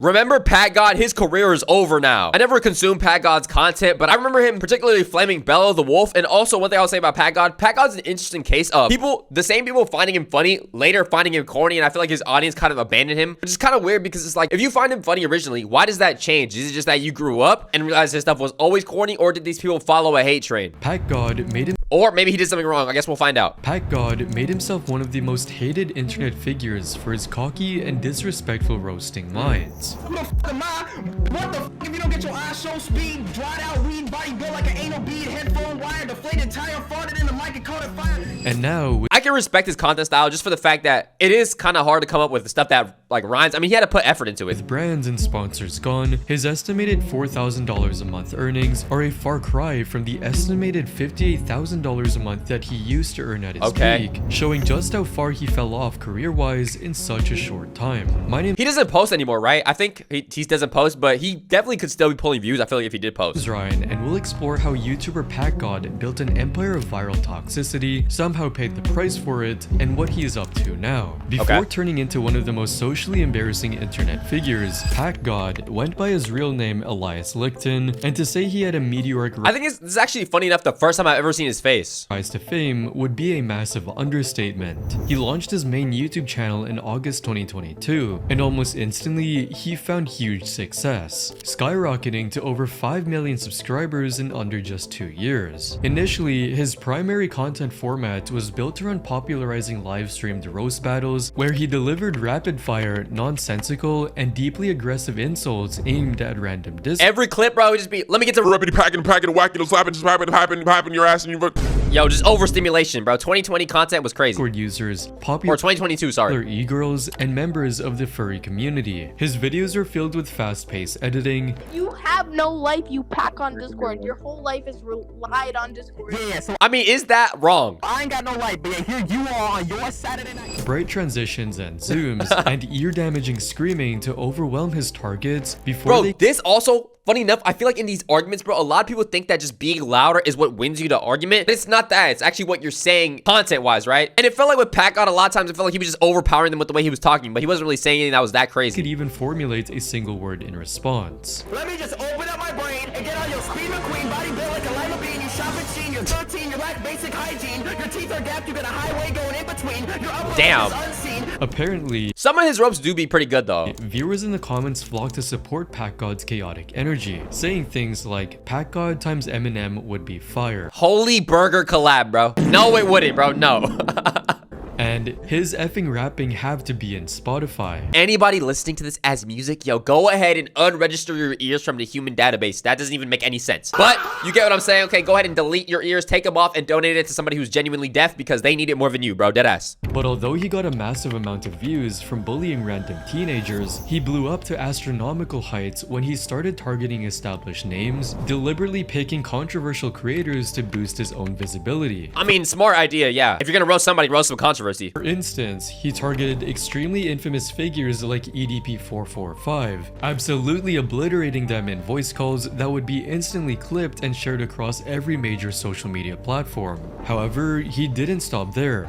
Remember Packgod? His career is over now. I never consumed Packgod's content, but I remember him particularly flaming Bella the Wolf. And also, one thing I'll say about Packgod's an interesting case of the same people finding him funny, later finding him corny, and I feel like his audience kind of abandoned him, which is kind of weird because it's like, if you find him funny originally, why does that change? Is it just that you grew up and realized his stuff was always corny, or did these people follow a hate train? Packgod made him. Or maybe he did something wrong. I guess we'll find out. Packgod made himself one of the most hated internet figures for his cocky and disrespectful roasting lines. What the f if you don't get your eyes show speed, dried out weed, body built like an anal bead, headphone wire, deflated tire, farted in the mic and caught it fire. And now, I can respect his content style just for the fact that it is kind of hard to come up with stuff that like rhymes. I mean, he had to put effort into it. with brands and sponsors gone, his estimated $4,000 a month earnings are a far cry from the estimated $58,000 a month that he used to earn at his peak, showing just how far he fell off career-wise in such a short time. He doesn't post anymore, right? I think he doesn't post, but he definitely could still be pulling views. I feel like if he did post. Ryan, and we'll explore how YouTuber Packgod built an empire of viral toxicity, somehow paid the price for it, and what he is up to now. Before turning into one of the most socially embarrassing internet figures, Packgod went by his real name Elias Lichten, and to say he had a meteoric I think this is actually funny enough the first time I've ever seen his face. Rise to fame would be a massive understatement. He launched his main YouTube channel in August 2022, and almost instantly, he found huge success, skyrocketing to over 5 million subscribers in under just 2 years. Initially, his primary content format was built around popularizing live-streamed roast battles, where he delivered rapid-fire, nonsensical, and deeply aggressive insults aimed at random discs. Every clip, bro, would just be, let me get to rippity packing, whacking, slapping, just popping your ass, and you. Yo, just overstimulation, bro. 2020 content was crazy. Users, or 2022, sorry. E-girls, and members of the furry community. His videos are filled with fast-paced editing. You have no life, you pack on Discord. Your whole life is relied on Discord. Yeah, so I mean, is that wrong? I ain't got no life, but yeah, here you are on your Saturday night. Bright transitions and zooms, and ear-damaging screaming to overwhelm his targets before this also, funny enough, I feel like in these arguments, bro, a lot of people think that just being louder is what wins you the argument. But it's not that. It's actually what you're saying content-wise, right? And it felt like with Packgod, a lot of times it felt like he was just overpowering them with the way he was talking, but he wasn't really saying anything that was that crazy. Could even formulate a single word in response. Let me just open up my brain and get on your scream queen, body built like a lima bean, you shop at Sheen, you're 13, you lack basic hygiene, your teeth are gapped, you got a highway going in between, your upper is unseen. Apparently, some of his ropes do be pretty good though. Viewers in the comments flock to support Packgod's chaotic energy, saying things like Packgod times Eminem would be fire. Holy burger collab, bro. No, it wouldn't, bro. No. And his effing rapping have to be in Spotify. Anybody listening to this as music, yo, go ahead and unregister your ears from the human database. That doesn't even make any sense. But you get what I'm saying? Okay, go ahead and delete your ears, take them off, and donate it to somebody who's genuinely deaf because they need it more than you, bro. Deadass. But although he got a massive amount of views from bullying random teenagers, he blew up to astronomical heights when he started targeting established names, deliberately picking controversial creators to boost his own visibility. I mean, smart idea, yeah. If you're gonna roast somebody, roast some controversy. For instance, he targeted extremely infamous figures like EDP445, absolutely obliterating them in voice calls that would be instantly clipped and shared across every major social media platform. However, he didn't stop there.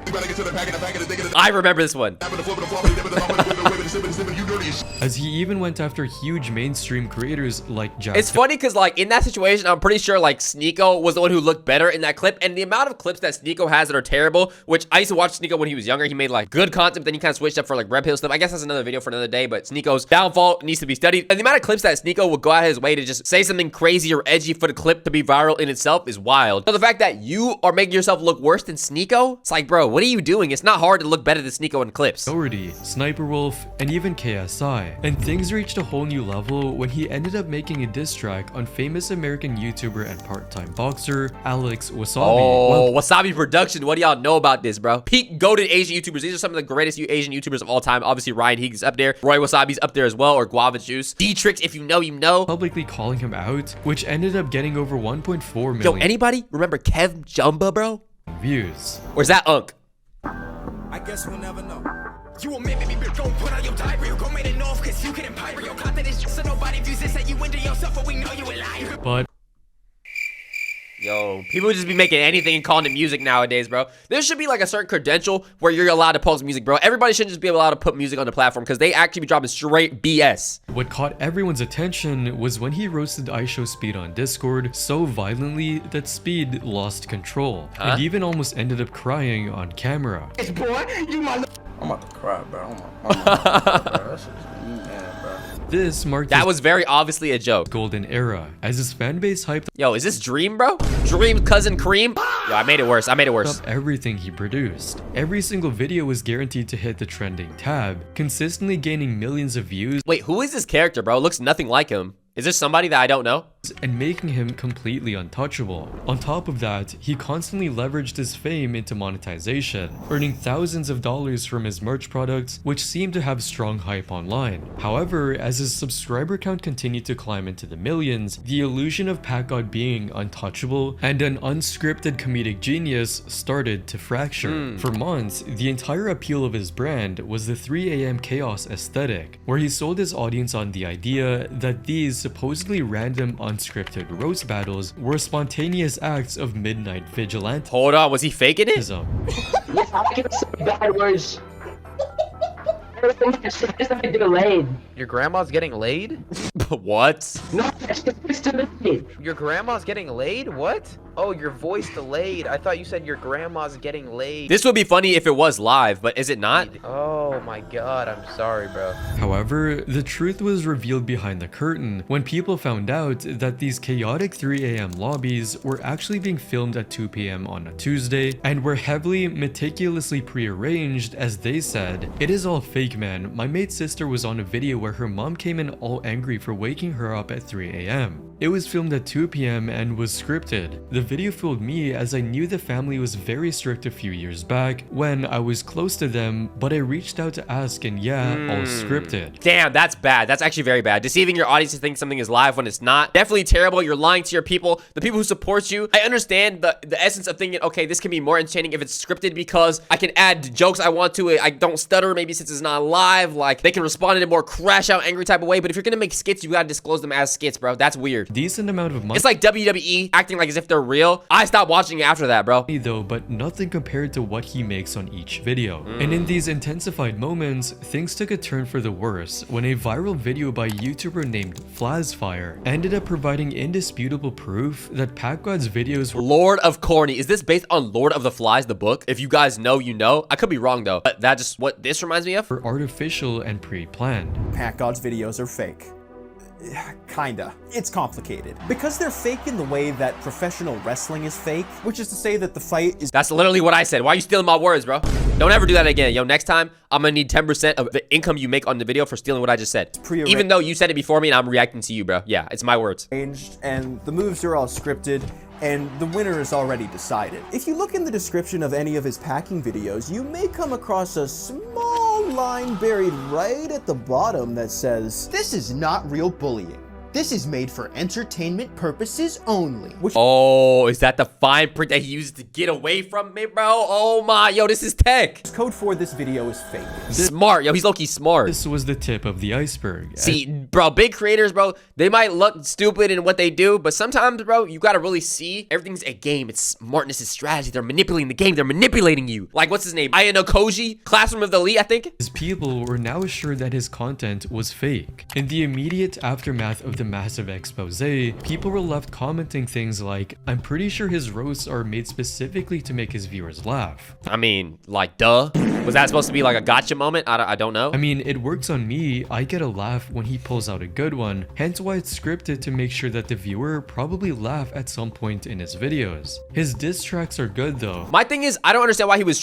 I remember this one. As he even went after huge mainstream creators like Jack. It's funny because like in that situation, I'm pretty sure like Sneeko was the one who looked better in that clip, and the amount of clips that Sneeko has that are terrible, which I used to watch Sneeko when he was younger. He made like good content, but then he kind of switched up for like Red Pill stuff. I guess that's another video for another day, but Sneeko's downfall needs to be studied. And the amount of clips that Sneeko would go out his way to just say something crazy or edgy for the clip to be viral in itself is wild. So the fact that you are making yourself look worse than Sneeko, it's like, bro, what are you doing? It's not hard to look better than Sneeko in clips. Doherty, Sniper Wolf, and even KSI. And things reached a whole new level when he ended up making a diss track on famous American YouTuber and part-time boxer, Alex Wasabi. Oh, Wasabi Production. What do y'all know about this, bro? Peak goated Asian YouTubers. These are some of the greatest Asian YouTubers of all time. Obviously, Ryan Higgs is up there. Roy Wasabi's up there as well, or Guava Juice. D-Trix, if you know, you know. Publicly calling him out, which ended up getting over 1.4 million. Yo, anybody remember Kev Jumba, bro? Views. Or is that Unk? I guess we'll never know. You will make me don't put on your diary. You go made it north because you can empower your content is so nobody views this and you into yourself, but we know you a liar. But Yo, people just be making anything and calling it music nowadays, bro. There should be like a certain credential where you're allowed to post music, bro. Everybody shouldn't just be allowed to put music on the platform because they actually be dropping straight BS. What caught everyone's attention was when he roasted iShow Speed on Discord so violently that Speed lost control and even almost ended up crying on camera. I'm about to cry, bro. Bro. That shit's mad, bro. This marked That his was very obviously a joke. golden era, as his fan base hyped Yo, is this Dream, bro? Dream cousin Cream? Yo, I made it worse. I made it worse. up everything he produced. Every single video was guaranteed to hit the trending tab, consistently gaining millions of views Wait, who is this character, bro? Looks nothing like him. Is this somebody that I don't know? and making him completely untouchable. On top of that, he constantly leveraged his fame into monetization, earning thousands of dollars from his merch products, which seemed to have strong hype online. However, as his subscriber count continued to climb into the millions, the illusion of Packgod being untouchable and an unscripted comedic genius started to fracture. For months, the entire appeal of his brand was the 3 a.m. chaos aesthetic, where he sold his audience on the idea that these supposedly random unscripted roast battles were spontaneous acts of midnight vigilantism. Hold on, was he faking it? Bad words. Everything is delayed. Your grandma's getting laid? What? No, it's delayed. Your grandma's getting laid? What? Oh, your voice delayed. I thought you said your grandma's getting laid. This would be funny if it was live, but is it not? Oh my god, I'm sorry, bro. However, the truth was revealed behind the curtain when people found out that these chaotic 3 a.m. lobbies were actually being filmed at 2 p.m. on a Tuesday and were heavily, meticulously prearranged. As they said, "It is all fake, man. My mate's sister was on a video where her mom came in all angry for waking her up at 3 a.m. It was filmed at 2 p.m. and was scripted. The video fooled me as I knew the family was very strict a few years back when I was close to them, but I reached out to ask and yeah, all scripted." Damn, that's bad. That's actually very bad. Deceiving your audience to think something is live when it's not. Definitely terrible. You're lying to your people, the people who support you. I understand the essence of thinking, okay, this can be more entertaining if it's scripted because I can add jokes I want to it. I don't stutter maybe since it's not live. Like, they can respond in a more crash out angry type of way. But if you're gonna make skits, you gotta disclose them as skits, bro. That's weird. Decent amount of money It's like WWE acting like as if they're real. I stopped watching after that, bro. though, but nothing compared to what he makes on each video. And in these intensified moments, things took a turn for the worse when a viral video by a YouTuber named Flazfire ended up providing indisputable proof that Packgod's videos were Lord of Corny. Is this based on Lord of the Flies, the book? If you guys know, you know. I could be wrong though, but that's just what this reminds me of. artificial and pre-planned. Packgod's videos are fake. Kinda. It's complicated. Because they're fake in the way that professional wrestling is fake, which is to say that the fight is That's literally what I said. Why are you stealing my words, bro? Don't ever do that again. Yo, next time, I'm gonna need 10% of the income you make on the video for stealing what I just said. Pre-arranged. Even though you said it before me and I'm reacting to you, bro. Yeah, it's my words. arranged, and the moves are all scripted, and the winner is already decided. If you look in the description of any of his packing videos, you may come across a small line buried right at the bottom that says, This is not real bullying. This is made for entertainment purposes only. which Oh, is that the fine print that he used to get away from me, bro? Oh my, yo, this is tech. code for this video is fake. Smart, yo, he's low-key smart. This was the tip of the iceberg. See, bro, big creators, bro, they might look stupid in what they do, but sometimes, bro, you gotta really see everything's a game. It's smartness, it's strategy. They're manipulating the game. They're manipulating you. Like, what's his name? Ayano Koji, Classroom of the Elite, I think. His people were now assured that his content was fake. In the immediate aftermath of the massive expose, people were left commenting things like, "I'm pretty sure his roasts are made specifically to make his viewers laugh." I mean, like, duh. Was that supposed to be like a gotcha moment? I don't know. I mean, it works on me. I get a laugh when he pulls out a good one, hence why it's scripted to make sure that the viewer probably laugh at some point in his videos. His diss tracks are good though. My thing is, I don't understand why he would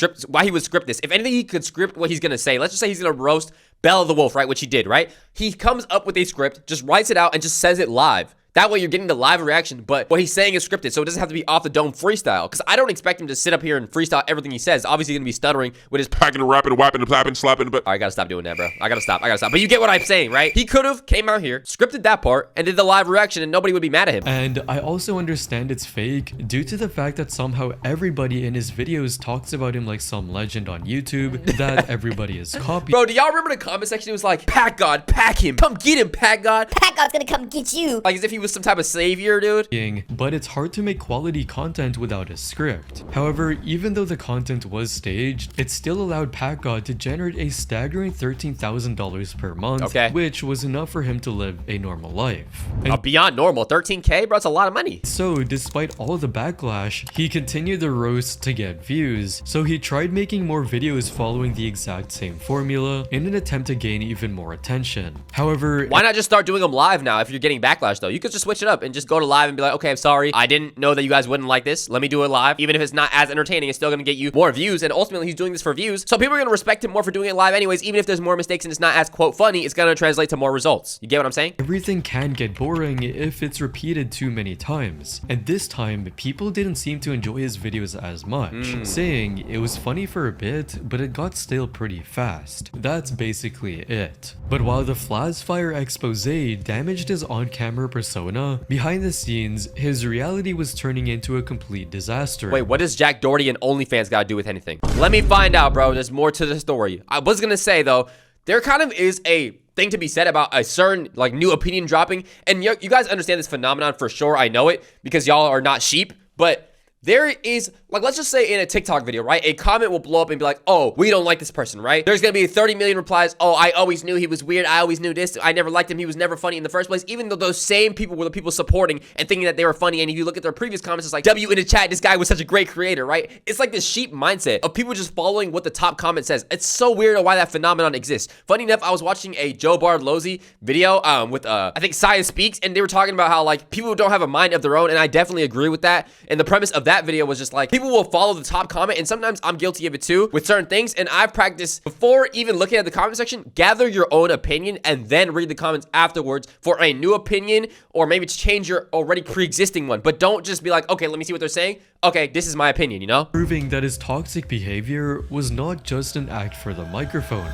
script this. If anything, he could script what he's gonna say. Let's just say he's gonna roast Bella the Wolf, right? Which he did, right? He comes up with a script, just writes it out, and just says it live. That way you're getting the live reaction, but what he's saying is scripted, so it doesn't have to be off the dome freestyle. Because I don't expect him to sit up here and freestyle everything he says. Obviously, he's gonna be stuttering with his Packing and rapping and whapping and slapping, slapping, but I gotta stop doing that, bro. I gotta stop. But you get what I'm saying, right? He could have came out here, scripted that part, and did the live reaction, and nobody would be mad at him. And I also understand it's fake due to the fact that somehow everybody in his videos talks about him like some legend on YouTube that everybody is copying. Bro, do y'all remember the comment section? It was like, Packgod, pack him. Come get him, Packgod. Packgod's gonna come get you. Like as if he was some type of savior, dude. But it's hard to make quality content without a script. However, even though the content was staged, it still allowed Packgod to generate a staggering $13,000 per month, which was enough for him to live a normal life. And beyond normal, 13K, bro, it's a lot of money. So, despite all the backlash, he continued the roast to get views, so he tried making more videos following the exact same formula in an attempt to gain even more attention. However, why not just start doing them live now if you're getting backlash though? You could just switch it up and just go to live and be like, okay, I'm sorry, I didn't know that you guys wouldn't like this. Let me do it live. Even if it's not as entertaining, it's still gonna get you more views, and ultimately he's doing this for views. So people are gonna respect him more for doing it live anyways, even if there's more mistakes and it's not as quote funny, it's gonna translate to more results. You get what I'm saying? Everything can get boring if it's repeated too many times. And this time, people didn't seem to enjoy his videos as much, saying it was funny for a bit, but it got stale pretty fast. That's basically it. But while the Flasfire expose damaged his on-camera persona, behind the scenes, his reality was turning into a complete disaster. Wait, what does Jack Doherty and OnlyFans gotta do with anything? Let me find out, bro. There's more to the story. I was gonna say, though, there kind of is a thing to be said about a certain, like, new opinion dropping, and you guys understand this phenomenon for sure. I know it, because y'all are not sheep, but there is, like, let's just say in a TikTok video, right? A comment will blow up and be like, oh, we don't like this person, right? There's gonna be 30 million replies. Oh, I always knew he was weird. I always knew this. I never liked him. He was never funny in the first place. Even though those same people were the people supporting and thinking that they were funny. And if you look at their previous comments, it's like, W in the chat, this guy was such a great creator, right? It's like this sheep mindset of people just following what the top comment says. It's so weird why that phenomenon exists. Funny enough, I was watching a Joe Bardlozzi video with, I think Science Speaks, and they were talking about how, like, people don't have a mind of their own, and I definitely agree with that. And the premise of that video was just like, people will follow the top comment, and sometimes I'm guilty of it too with certain things, and I've practiced before even looking at the comment section, gather your own opinion and then read the comments afterwards for a new opinion, or maybe to change your already pre-existing one. But don't just be like, okay, let me see what they're saying. Okay, this is my opinion, you know? Proving that his toxic behavior was not just an act for the microphone.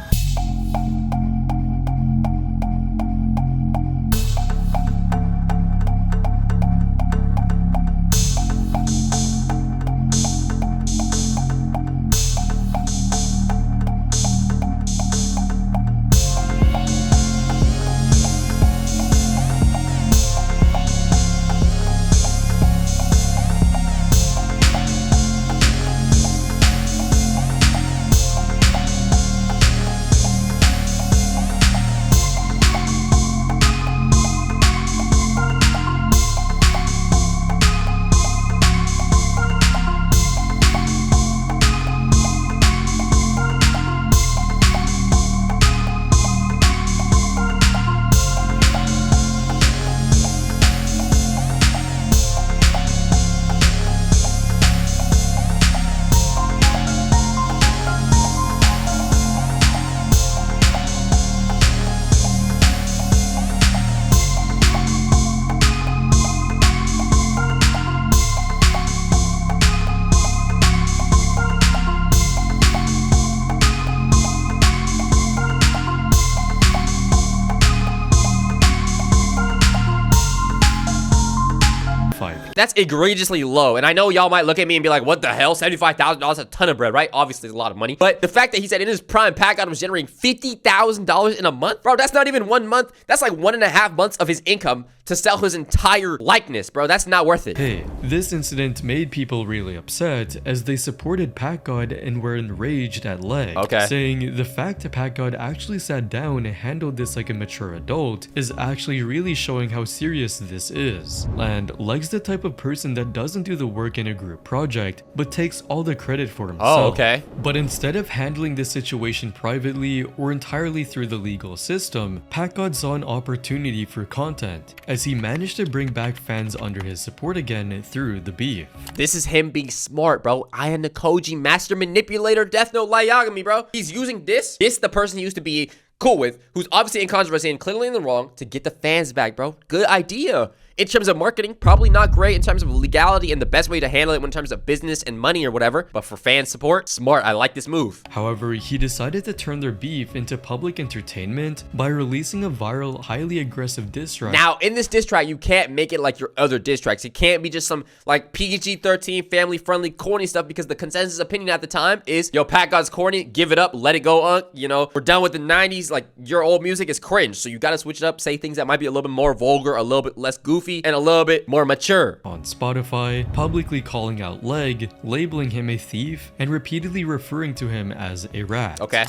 That's egregiously low. And I know y'all might look at me and be like, what the hell? $75,000, a ton of bread, right? Obviously, it's a lot of money. But the fact that he said in his prime, Packgod was generating $50,000 in a month, bro, that's not even 1 month. That's like 1.5 months of his income to sell his entire likeness, bro. That's not worth it. Hey, this incident made people really upset as they supported Packgod and were enraged at Leg, saying the fact that Packgod actually sat down and handled this like a mature adult is actually really showing how serious this is. And Leg's the type of person that doesn't do the work in a group project, but takes all the credit for himself. But instead of handling the situation privately or entirely through the legal system, Packgod saw an opportunity for content, as he managed to bring back fans under his support again through the beef. This is him being smart, bro. I am the Koji master manipulator, Death Note Light Yagami, bro. He's using this, the person he used to be cool with, who's obviously in controversy and clearly in the wrong, to get the fans back, bro. Good idea. In terms of marketing, probably not great in terms of legality and the best way to handle it in terms of business and money or whatever, but for fan support, smart. I like this move. However, he decided to turn their beef into public entertainment by releasing a viral, highly aggressive diss track. Now, in this diss track, you can't make it like your other diss tracks. It can't be just some like PG-13, family-friendly, corny stuff, because the consensus opinion at the time is, yo, Packgod's corny, give it up, let it go, you know, we're done with the 90s, like, your old music is cringe, so you gotta switch it up, say things that might be a little bit more vulgar, a little bit less goofy. goofy and a little bit more mature. On Spotify, publicly calling out Leg, labeling him a thief, and repeatedly referring to him as a rat. Okay.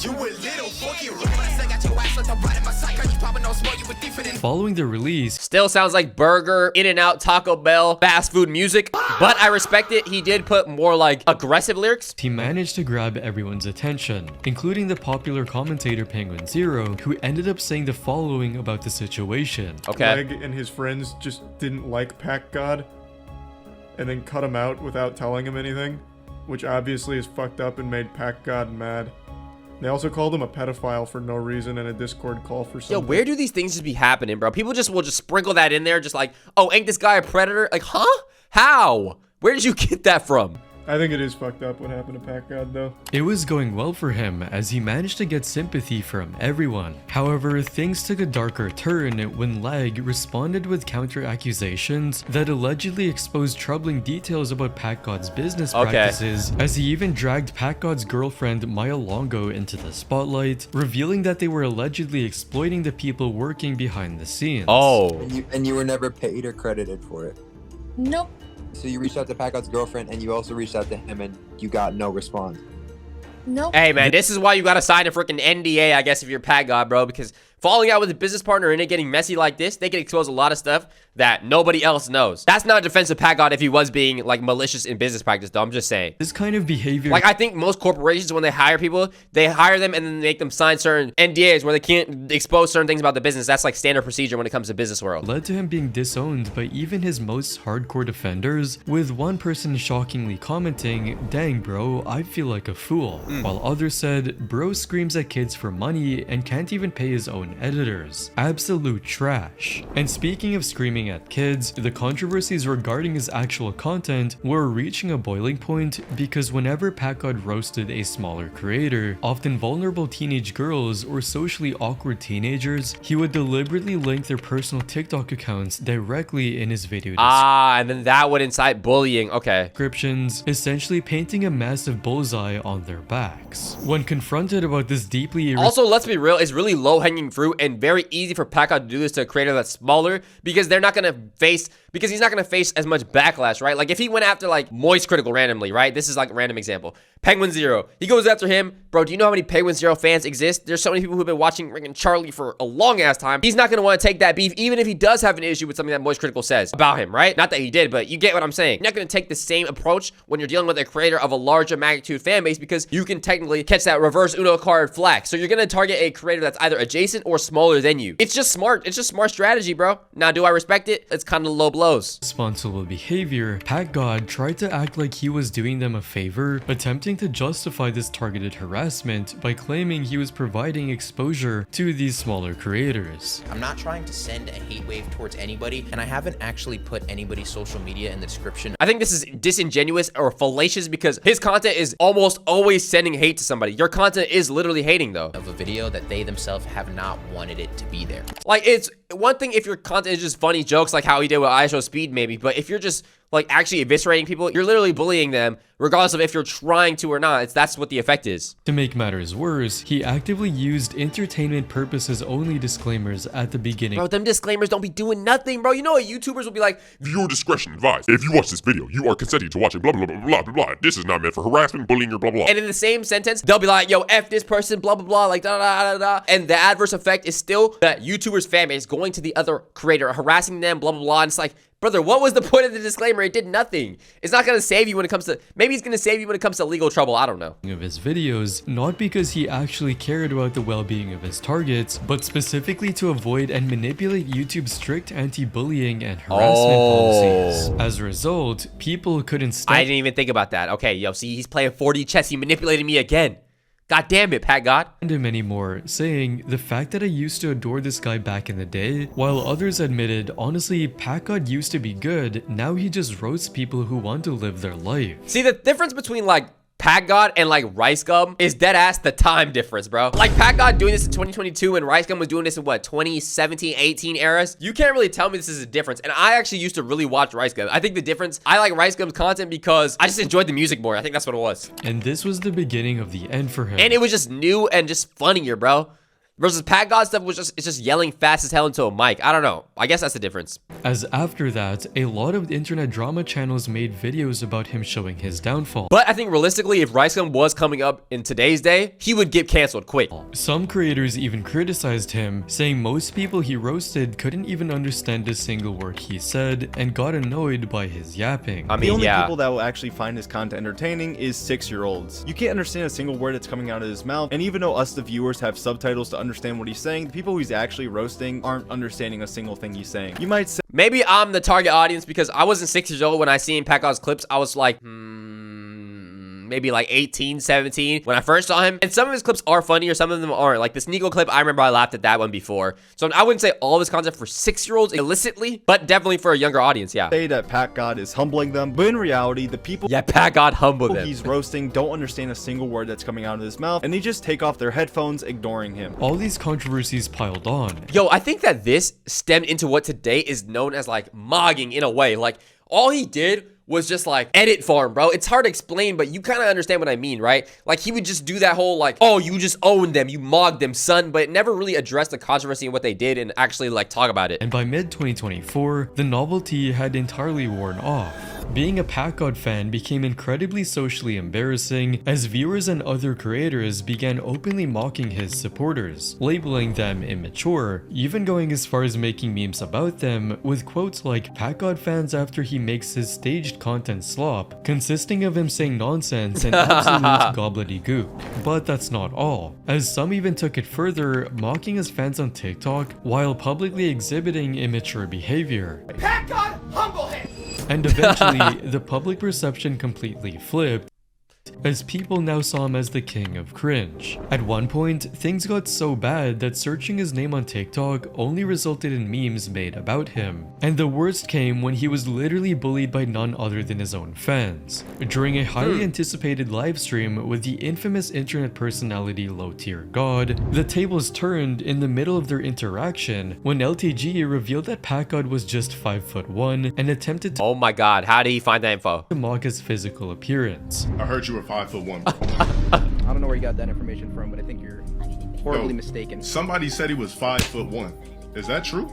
Following the release, still sounds like burger, In-N-Out, Taco Bell, fast food music, but I respect it. He did put more like aggressive lyrics. He managed to grab everyone's attention, including the popular commentator Penguin Zero, who ended up saying the following about the situation. Okay. Leg and his friends just didn't like Packgod and then cut him out without telling him anything, which obviously is fucked up and made Packgod mad. They also called him a pedophile for no reason in a Discord call for something. Yo, where do these things just be happening, bro? People just will just sprinkle that in there, just like, oh, ain't this guy a predator? Like, huh? How? Where did you get that from? I think it is fucked up what happened to Packgod, though. It was going well for him as he managed to get sympathy from everyone. However, things took a darker turn when Leg responded with counter-accusations that allegedly exposed troubling details about Packgod's business practices, as he even dragged Packgod's girlfriend Maya Longo into the spotlight, revealing that they were allegedly exploiting the people working behind the scenes. Oh. And you were never paid or credited for it. Nope. So you reached out to Packgod's girlfriend, and you also reached out to him, and you got no response. Nope. Hey, man, this is why you gotta sign a freaking NDA, I guess, if you're Packgod, bro, because falling out with a business partner and it getting messy like this, they can expose a lot of stuff that nobody else knows. That's not a defense of Packgod if he was being, like, malicious in business practice, though. I'm just saying. This kind of behavior... Like, I think most corporations, when they hire people, they hire them and then make them sign certain NDAs where they can't expose certain things about the business. That's, like, standard procedure when it comes to business world. Led to him being disowned by even his most hardcore defenders, with one person shockingly commenting, "Dang, bro, I feel like a fool," while others said, "Bro screams at kids for money and can't even pay his own editors. Absolute trash." And speaking of screaming at kids, the controversies regarding his actual content were reaching a boiling point because whenever Packgod roasted a smaller creator, often vulnerable teenage girls or socially awkward teenagers, he would deliberately link their personal TikTok accounts directly in his video and then that would incite bullying. Okay. descriptions, essentially painting a massive bullseye on their backs. When confronted about this deeply Also, let's be real, it's really low-hanging fruit and very easy for Packgod to do this to a creator that's smaller because they're not gonna face, because he's not gonna face as much backlash, right? Like if he went after like Moist Critical randomly, right? This is like a random example. Penguin Zero, he goes after him. Bro, do you know how many Penguin Zero fans exist? There's so many people who've been watching freaking Charlie for a long ass time. He's not gonna want to take that beef, even if he does have an issue with something that Moist Critical says about him, right? Not that he did, but you get what I'm saying. You're not gonna take the same approach when you're dealing with a creator of a larger magnitude fan base because you can technically catch that reverse Uno card flag. So you're gonna target a creator that's either adjacent or smaller than you. It's just smart. It's just smart strategy, bro. Now, do I respect it? It's kind of low blows. Responsible behavior, Packgod tried to act like he was doing them a favor, attempting to justify this targeted harassment by claiming he was providing exposure to these smaller creators. I'm not trying to send a hate wave towards anybody, and I haven't actually put anybody's social media in the description. I think this is disingenuous or fallacious because his content is almost always sending hate to somebody. Your content is literally hating, though. Of a video that they themselves have not wanted it to be there. Like, it's one thing if your content is just funny jokes like how he did with ISO Speed, maybe, but if you're just like actually eviscerating people, you're literally bullying them regardless of if you're trying to or not. That's what the effect is. To make matters worse, he actively used entertainment purposes only disclaimers at the beginning. Bro, them disclaimers don't be doing nothing, bro. You know what YouTubers will be like? Viewer discretion advised. If you watch this video, you are consenting to watching blah, blah, blah, blah, blah, blah. This is not meant for harassment, bullying, or blah, blah. And in the same sentence, they'll be like, yo, F this person, blah, blah, blah, like da, da, da, da. And the adverse effect is still that YouTuber's fan base going to the other creator, harassing them, blah, blah, blah. And it's like, brother, what was the point of the disclaimer? It did nothing. It's not going to save you when it comes to, maybe it's going to save you when it comes to legal trouble. I don't know. Of his videos, not because he actually cared about the well-being of his targets, but specifically to avoid and manipulate YouTube's strict anti-bullying and harassment policies. As a result, people couldn't stop. I didn't even think about that. Okay, yo, see, he's playing 4D chess. He manipulated me again. God damn it, Packgod. And him anymore, saying, "The fact that I used to adore this guy back in the day," while others admitted, honestly, Packgod used to be good, now he just roasts people who want to live their life. See, the difference between like Packgod and like Rice Gum is dead ass the time difference, bro. Like Packgod doing this in 2022 and Rice Gum was doing this in what, 2017, 18 eras? You can't really tell me this is a difference. And I actually used to really watch Rice Gum. I think the difference, I like Rice Gum's content because I just enjoyed the music more. I think that's what it was. And this was the beginning of the end for him. And it was just new and just funnier, bro. Versus Packgod stuff was it's just yelling fast as hell into a mic. I don't know. I guess that's the difference. As after that, a lot of internet drama channels made videos about him showing his downfall. But I think realistically, if RiceGum was coming up in today's day, he would get canceled quick. Some creators even criticized him, saying most people he roasted couldn't even understand a single word he said and got annoyed by his yapping. The only people that will actually find his content entertaining is 6-year-olds. You can't understand a single word that's coming out of his mouth, and even though us the viewers have subtitles to understand what he's saying, the people he's actually roasting aren't understanding a single thing he's saying. You might say maybe I'm the target audience because I wasn't 6 years old when I seen Packgod's clips. I was like, maybe like 18, 17 when I first saw him. And some of his clips are funny or some of them aren't. Like this Nico clip, I remember I laughed at that one before. So I wouldn't say all of his content for 6-year-olds illicitly, but definitely for a younger audience, yeah. Say that Packgod is humbling them, but in reality, the people Packgod humbled them. He's roasting don't understand a single word that's coming out of his mouth, and they just take off their headphones, ignoring him. All these controversies piled on. Yo, I think that this stemmed into what today is known as like mogging in a way. Like all he did was just like edit farm, bro. It's hard to explain, but you kind of understand what I mean, right? Like he would just do that whole like, oh, you just owned them, you mogged them, son, but it never really addressed the controversy and what they did and actually like talk about it. And by mid-2024, the novelty had entirely worn off. Being a Packgod fan became incredibly socially embarrassing as viewers and other creators began openly mocking his supporters, labeling them immature, even going as far as making memes about them with quotes like Packgod fans after he makes his staged content slop, consisting of him saying nonsense and absolute gobbledygook. But that's not all, as some even took it further, mocking his fans on TikTok while publicly exhibiting immature behavior. Packgod, humble him! And eventually, the public perception completely flipped, as people now saw him as the king of cringe. At one point, things got so bad that searching his name on TikTok only resulted in memes made about him. And the worst came when he was literally bullied by none other than his own fans. During a highly anticipated livestream with the infamous internet personality Packgod, the tables turned in the middle of their interaction when LTG revealed that Packgod was just 5'1" and attempted to— oh my god, how did he find that info? —mock his physical appearance. I heard you were 5'1". I don't know where you got that information from, but I think you're horribly mistaken. Somebody said he was 5'1". Is that true?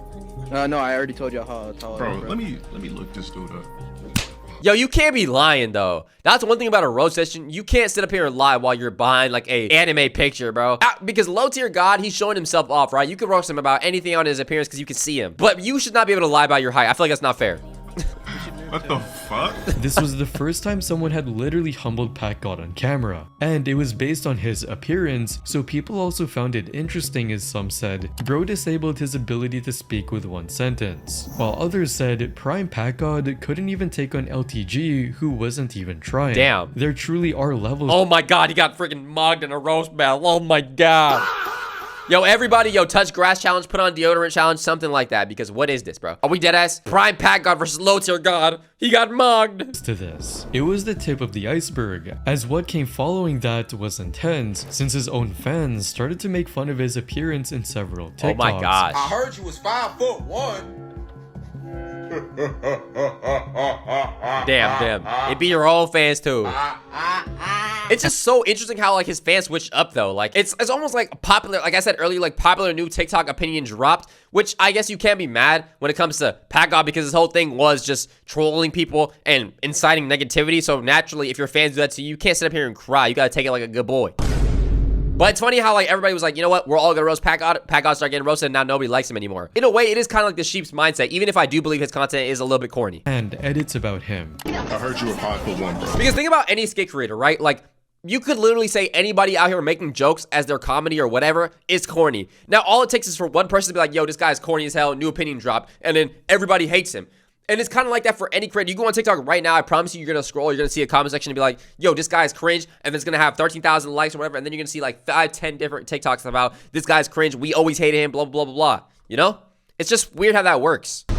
No, I already told you how tall I am, Bro, let me look this dude up. Yo, you can't be lying though. That's one thing about a roast session. You can't sit up here and lie while you're behind like a anime picture, bro. Because low tier God, he's showing himself off, right? You can roast him about anything on his appearance because you can see him. But you should not be able to lie about your height. I feel like that's not fair. What the fuck? This was the first time someone had literally humbled Packgod on camera, and it was based on his appearance, so people also found it interesting as some said, bro disabled his ability to speak with one sentence, while others said Prime Packgod couldn't even take on LTG, who wasn't even trying. Damn. There truly are levels— oh my god, he got freaking mogged in a roast battle. Oh my god. Yo, everybody, yo, touch grass challenge, put on deodorant challenge, something like that. Because what is this, bro? Are we dead ass? Prime Packgod versus low tier God. He got mugged. To this, it was the tip of the iceberg, as what came following that was intense, since his own fans started to make fun of his appearance in several TikToks. Oh my gosh. I heard you was 5'1". Damn. It be your own fans too. It's just so interesting how like his fans switched up though. Like it's almost like popular, like I said earlier, like popular new TikTok opinion dropped, which I guess you can't be mad when it comes to Packgod because his whole thing was just trolling people and inciting negativity. So naturally, if your fans do that to you, you can't sit up here and cry. You gotta take it like a good boy. But it's funny how like everybody was like, you know what, we're all gonna roast Packgod. Packgod started getting roasted and now nobody likes him anymore. In a way, it is kind of like the sheep's mindset, even if I do believe his content is a little bit corny. And edits about him. I heard you were 5'1", bro. Because think about any skit creator, right? Like, you could literally say anybody out here making jokes as their comedy or whatever is corny. Now, all it takes is for one person to be like, yo, this guy's corny as hell, new opinion dropped, and then everybody hates him. And it's kind of like that for any creator. You go on TikTok right now, I promise you're going to scroll, you're going to see a comment section and be like, yo, this guy's cringe, and it's going to have 13,000 likes or whatever, and then you're going to see like 5, 10 different TikToks about this guy's cringe, we always hated him, blah, blah, blah, blah. You know? It's just weird how that works. I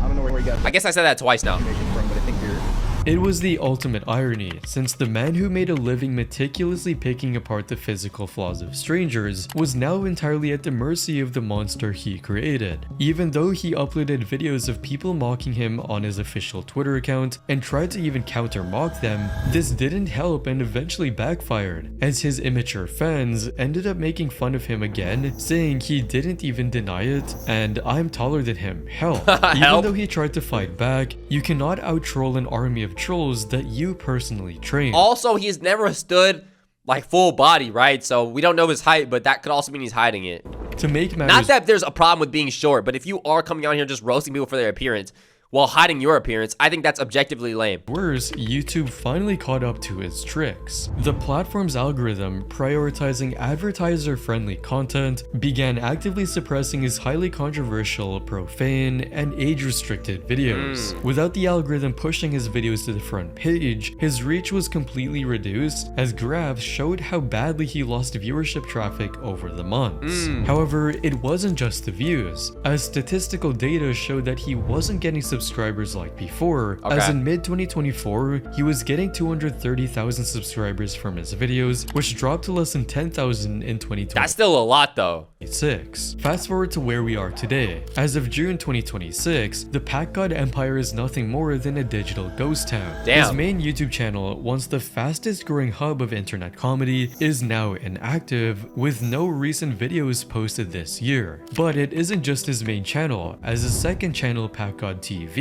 don't know where you got that I guess I said that twice now. information from, but I think you're It was the ultimate irony, since the man who made a living meticulously picking apart the physical flaws of strangers was now entirely at the mercy of the monster he created. Even though he uploaded videos of people mocking him on his official Twitter account and tried to even counter-mock them, this didn't help and eventually backfired, as his immature fans ended up making fun of him again, saying he didn't even deny it, and I'm taller than him, help. Even though he tried to fight back, you cannot out-troll an army of trolls that you personally trained. Also, he's never stood like full body, right? So we don't know his height, but that could also mean he's hiding it. To make matters— not that there's a problem with being short, but if you are coming out here just roasting people for their appearance while hiding your appearance, I think that's objectively lame. Worse, YouTube finally caught up to its tricks. The platform's algorithm, prioritizing advertiser-friendly content, began actively suppressing his highly controversial, profane, and age-restricted videos. Without the algorithm pushing his videos to the front page, his reach was completely reduced, as graphs showed how badly he lost viewership traffic over the months. However, it wasn't just the views, as statistical data showed that he wasn't getting subscribers like before, as in mid-2024, he was getting 230,000 subscribers from his videos, which dropped to less than 10,000 in 2020. That's still a lot though. Fast forward to where we are today. As of June 2026, the Packgod empire is nothing more than a digital ghost town. Damn. His main YouTube channel, once the fastest growing hub of internet comedy, is now inactive, with no recent videos posted this year. But it isn't just his main channel, as his second channel, Packgod TV,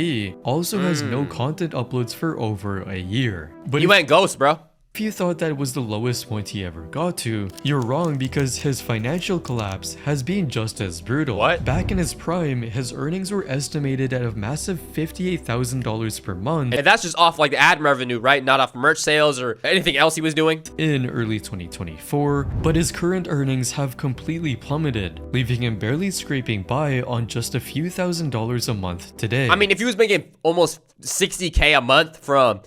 also has no content uploads for over a year. But you went ghost, bro. If you thought that was the lowest point he ever got to, you're wrong, because his financial collapse has been just as brutal. Back in his prime, his earnings were estimated at a massive $58,000 per month. And that's just off like the ad revenue, right? Not off merch sales or anything else he was doing. In early 2024, but his current earnings have completely plummeted, leaving him barely scraping by on just a few $1,000s a month today. I mean, if he was making almost 60K a month from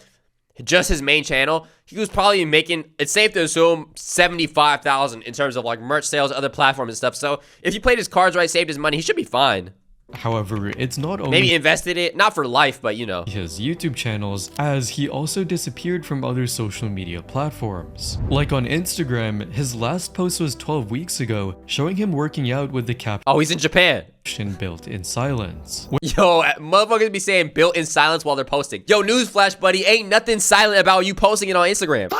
just his main channel, he was probably making, it's safe to assume, 75,000 in terms of like merch sales, other platforms and stuff. So if he played his cards right, saved his money, he should be fine. However, it's not only— maybe invested it, not for life, but you know, his YouTube channels, as he also disappeared from other social media platforms. Like on Instagram, his last post was 12 weeks ago, showing him working out with the caption— oh, he's in Japan. Built in silence. Yo, motherfuckers be saying built in silence while they're posting. Yo, newsflash, buddy, ain't nothing silent about you posting it on Instagram.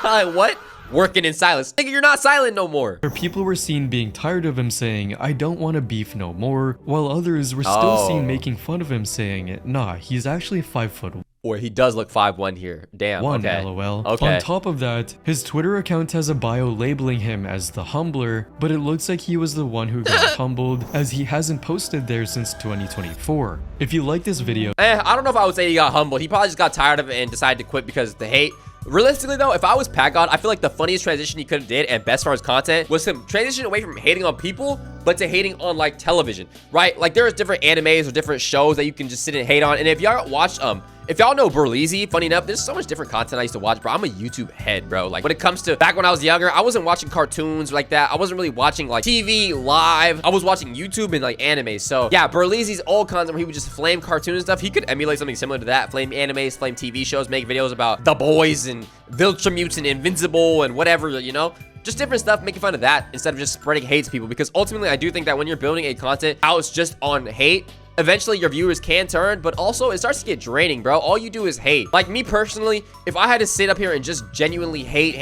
Like, what? Working in silence. Nigga, you're not silent no more. Where people were seen being tired of him saying, I don't want to beef no more, while others were still seen making fun of him saying, nah, he's actually 5'1". Or he does look 5'1" here. Damn. Okay. LOL. Okay. On top of that, his Twitter account has a bio labeling him as the humbler, but it looks like he was the one who got humbled, as he hasn't posted there since 2024. If you like this video— I don't know if I would say he got humbled. He probably just got tired of it and decided to quit because of the hate. Realistically though, if I was Packgod, I feel like the funniest transition he could have did and best for his content was him transition away from hating on people, but to hating on like television, right? Like there's different animes or different shows that you can just sit and hate on. And if y'all watched, if y'all know Burleezy, funny enough, there's so much different content I used to watch, bro. I'm a YouTube head, bro. Like when it comes to back when I was younger, I wasn't watching cartoons like that. I wasn't really watching like TV live. I was watching YouTube and like anime. So yeah, Burleezy's old content where he would just flame cartoons and stuff. He could emulate something similar to that. Flame animes, flame TV shows, make videos about The Boys and Viltramutes and Invincible and whatever, you know? Just different stuff, making fun of that instead of just spreading hate to people. Because ultimately, I do think that when you're building a content house just on hate, eventually your viewers can turn, but also it starts to get draining, bro. All you do is hate. Like me personally, if I had to sit up here and just genuinely hate,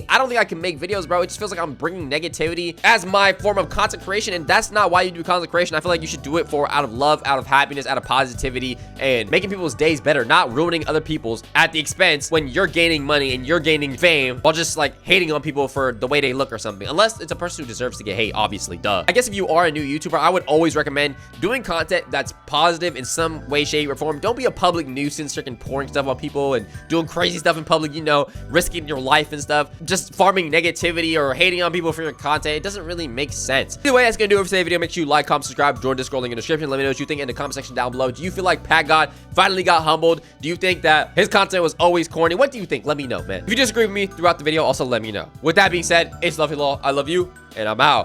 I don't think I can make videos, bro. It just feels like I'm bringing negativity as my form of content creation, and that's not why you do content creation. I feel like you should do it for out of love, out of happiness, out of positivity, and making people's days better, not ruining other people's at the expense when you're gaining money and you're gaining fame while just like hating on people for the way they look or something. Unless it's a person who deserves to get hate, obviously, duh. I guess if you are a new YouTuber, I would always recommend doing content that's positive in some way, shape, or form. Don't be a public nuisance, freaking pouring stuff on people and doing crazy stuff in public, you know, risking your life and stuff. Just farming negativity or hating on people for your content. It doesn't really make sense. Either way, that's gonna do it for today's video. Make sure you like, comment, subscribe, join Discord, link in the description. Let me know what you think in the comment section down below. Do you feel like Packgod finally got humbled? Do you think that his content was always corny? What do you think? Let me know, man. If you disagree with me throughout the video, also let me know. With that being said, it's Luffy Law. I love you, and I'm out.